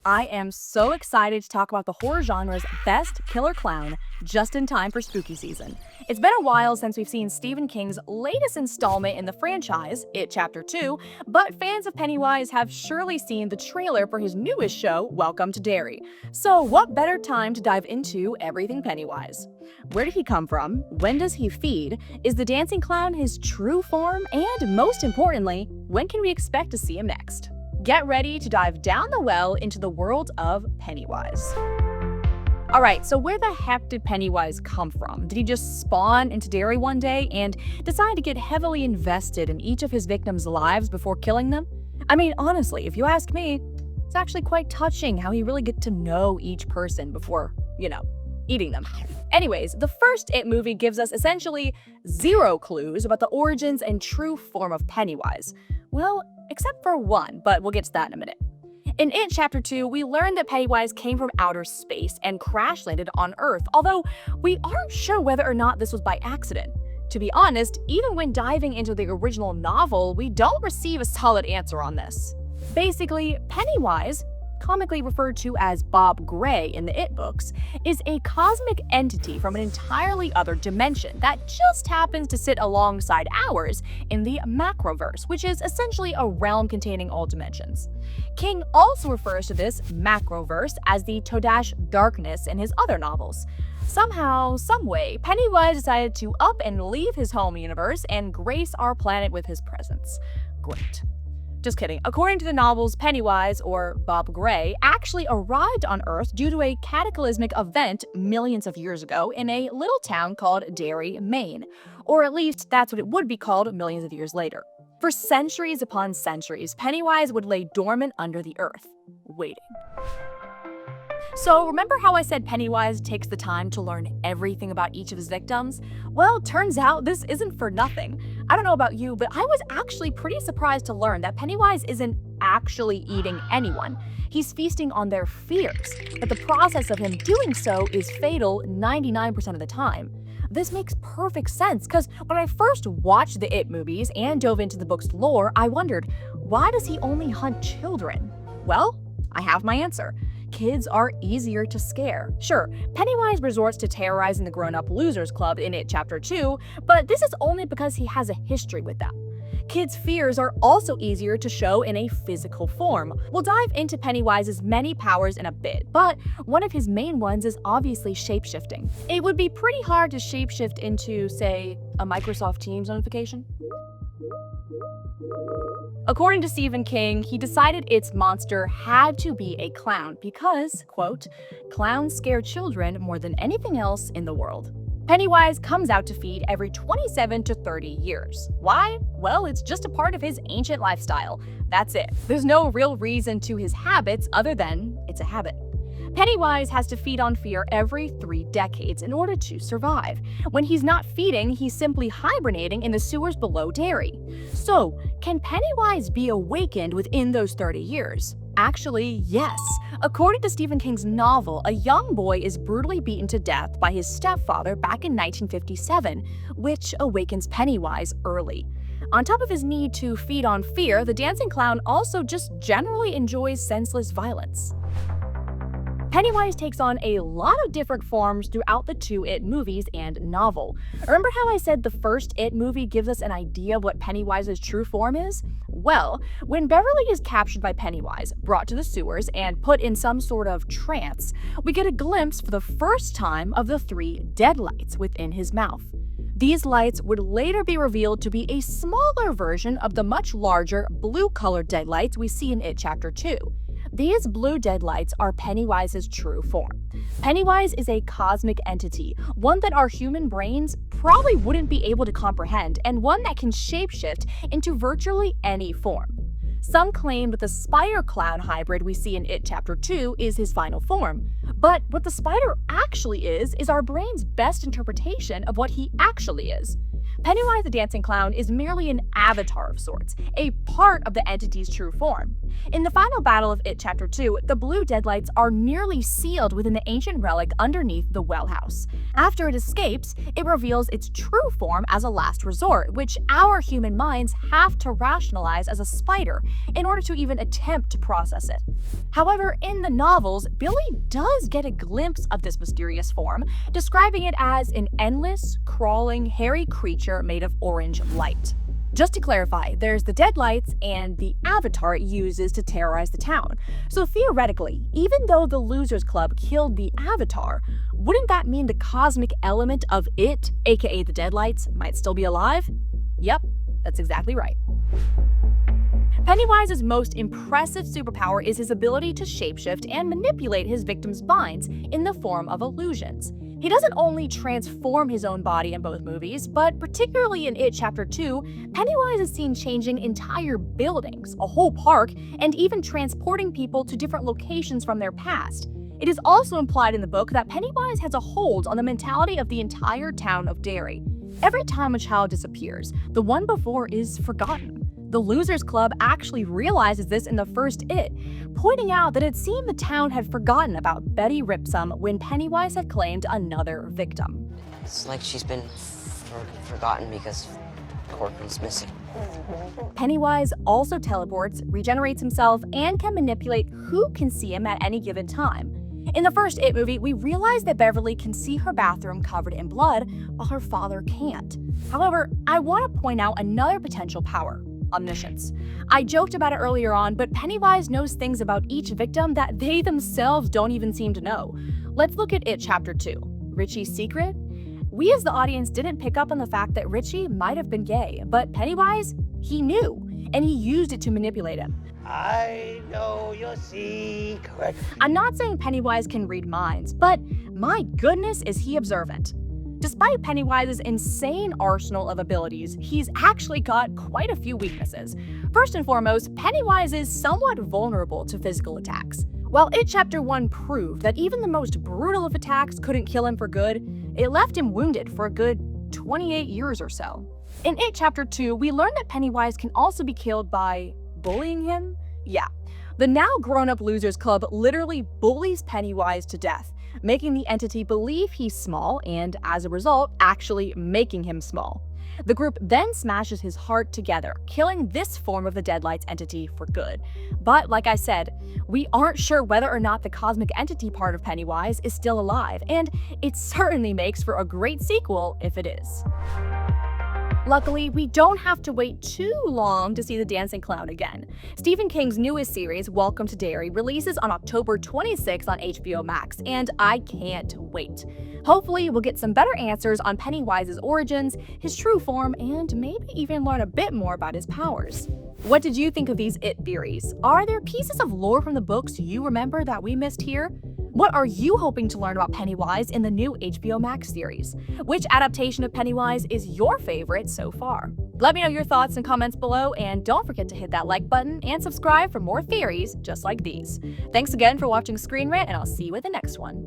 I am so excited to talk about the horror genre's best killer clown just in time for spooky season. It's been a while since we've seen Stephen King's latest installment in the franchise, It Chapter 2, but fans of Pennywise have surely seen the trailer for his newest show, Welcome to Derry. So what better time to dive into everything Pennywise? Where did he come from? When does he feed? Is the dancing clown his true form? And most importantly, when can we expect to see him next? Get ready to dive down the well into the world of Pennywise. Alright, so where the heck did Pennywise come from? Did he just spawn into Derry one day and decide to get heavily invested in each of his victims' lives before killing them? I mean, honestly, if you ask me, it's actually quite touching how he really get to know each person before, eating them. Anyways, the first It movie gives us essentially zero clues about the origins and true form of Pennywise. Well, except for one, but we'll get to that in a minute. In It Chapter 2, we learn that Pennywise came from outer space and crash-landed on Earth, although we aren't sure whether or not this was by accident. To be honest, even when diving into the original novel, we don't receive a solid answer on this. Basically, Pennywise, comically referred to as Bob Gray in the It books, is a cosmic entity from an entirely other dimension that just happens to sit alongside ours in the Macroverse, which is essentially a realm containing all dimensions. King also refers to this Macroverse as the Todash Darkness in his other novels. Somehow, someway, Pennywise decided to up and leave his home universe and grace our planet with his presence. Great. Just kidding. According to the novels, Pennywise, or Bob Gray, actually arrived on Earth due to a cataclysmic event millions of years ago in a little town called Derry, Maine. Or at least that's what it would be called millions of years later. For centuries upon centuries, Pennywise would lay dormant under the earth, waiting. So remember how I said Pennywise takes the time to learn everything about each of his victims? Well, turns out this isn't for nothing. I don't know about you, but I was actually pretty surprised to learn that Pennywise isn't actually eating anyone. He's feasting on their fears, but the process of him doing so is fatal 99% of the time. This makes perfect sense, because when I first watched the It movies and dove into the book's lore, I wondered, why does he only hunt children? Well, I have my answer. Kids are easier to scare. Sure, Pennywise resorts to terrorizing the grown-up losers club in It Chapter 2, but this is only because he has a history with them. Kids' fears are also easier to show in a physical form. We'll dive into Pennywise's many powers in a bit, but one of his main ones is obviously shapeshifting. It would be pretty hard to shapeshift into, say, a Microsoft Teams notification. According to Stephen King, he decided its monster had to be a clown because, quote, clowns scare children more than anything else in the world. Pennywise comes out to feed every 27 to 30 years. Why? Well, it's just a part of his ancient lifestyle. That's it. There's no real reason to his habits other than it's a habit. Pennywise has to feed on fear every 3 decades in order to survive. When he's not feeding, he's simply hibernating in the sewers below Derry. So, can Pennywise be awakened within those 30 years? Actually, yes. According to Stephen King's novel, a young boy is brutally beaten to death by his stepfather back in 1957, which awakens Pennywise early. On top of his need to feed on fear, the dancing clown also just generally enjoys senseless violence. Pennywise takes on a lot of different forms throughout the 2 It movies and novel. Remember how I said the first It movie gives us an idea of what Pennywise's true form is? Well, when Beverly is captured by Pennywise, brought to the sewers, and put in some sort of trance, we get a glimpse for the first time of the 3 deadlights within his mouth. These lights would later be revealed to be a smaller version of the much larger blue-colored deadlights we see in It Chapter 2. These blue deadlights are Pennywise's true form. Pennywise is a cosmic entity, one that our human brains probably wouldn't be able to comprehend, and one that can shapeshift into virtually any form. Some claim that the spider clown hybrid we see in It Chapter 2 is his final form, but what the spider actually is our brain's best interpretation of what he actually is. Pennywise the Dancing Clown is merely an avatar of sorts, a part of the entity's true form. In the final battle of It Chapter 2, the blue Deadlights are nearly sealed within the ancient relic underneath the well house. After it escapes, it reveals its true form as a last resort, which our human minds have to rationalize as a spider in order to even attempt to process it. However, in the novels, Billy does get a glimpse of this mysterious form, describing it as an endless, crawling, hairy creature made of orange light. Just to clarify, there's the Deadlights and the avatar it uses to terrorize the town. So theoretically, even though the Losers Club killed the avatar, wouldn't that mean the cosmic element of it, aka the Deadlights, might still be alive? Yep, that's exactly right. Pennywise's most impressive superpower is his ability to shapeshift and manipulate his victims' minds in the form of illusions. He doesn't only transform his own body in both movies, but particularly in It Chapter 2, Pennywise is seen changing entire buildings, a whole park, and even transporting people to different locations from their past. It is also implied in the book that Pennywise has a hold on the mentality of the entire town of Derry. Every time a child disappears, the one before is forgotten. The Losers Club actually realizes this in the first It, pointing out that it seemed the town had forgotten about Betty Ripsum when Pennywise had claimed another victim. It's like she's been forgotten because Corcoran's missing. Pennywise also teleports, regenerates himself, and can manipulate who can see him at any given time. In the first It movie, we realize that Beverly can see her bathroom covered in blood, while her father can't. However, I want to point out another potential power: omniscience. I joked about it earlier on, but Pennywise knows things about each victim that they themselves don't even seem to know. Let's look at It Chapter 2. Richie's secret? We as the audience didn't pick up on the fact that Richie might have been gay, but Pennywise, he knew, and he used it to manipulate him. I know your secret. I'm not saying Pennywise can read minds, but my goodness is he observant. Despite Pennywise's insane arsenal of abilities, he's actually got quite a few weaknesses. First and foremost, Pennywise is somewhat vulnerable to physical attacks. While It Chapter 1 proved that even the most brutal of attacks couldn't kill him for good, it left him wounded for a good 28 years or so. In It Chapter 2, we learned that Pennywise can also be killed by bullying him? Yeah. The now grown-up Losers Club literally bullies Pennywise to death, making the entity believe he's small and, as a result, actually making him small. The group then smashes his heart together, killing this form of the Deadlights entity for good. But like I said, we aren't sure whether or not the cosmic entity part of Pennywise is still alive, and it certainly makes for a great sequel if it is. Luckily, we don't have to wait too long to see the dancing clown again. Stephen King's newest series, Welcome to Derry, releases on October 26th on HBO Max, and I can't wait. Hopefully, we'll get some better answers on Pennywise's origins, his true form, and maybe even learn a bit more about his powers. What did you think of these It theories? Are there pieces of lore from the books you remember that we missed here? What are you hoping to learn about Pennywise in the new HBO Max series? Which adaptation of Pennywise is your favorite so far? Let me know your thoughts and comments below, and don't forget to hit that like button and subscribe for more theories just like these. Thanks again for watching Screen Rant, and I'll see you with the next one.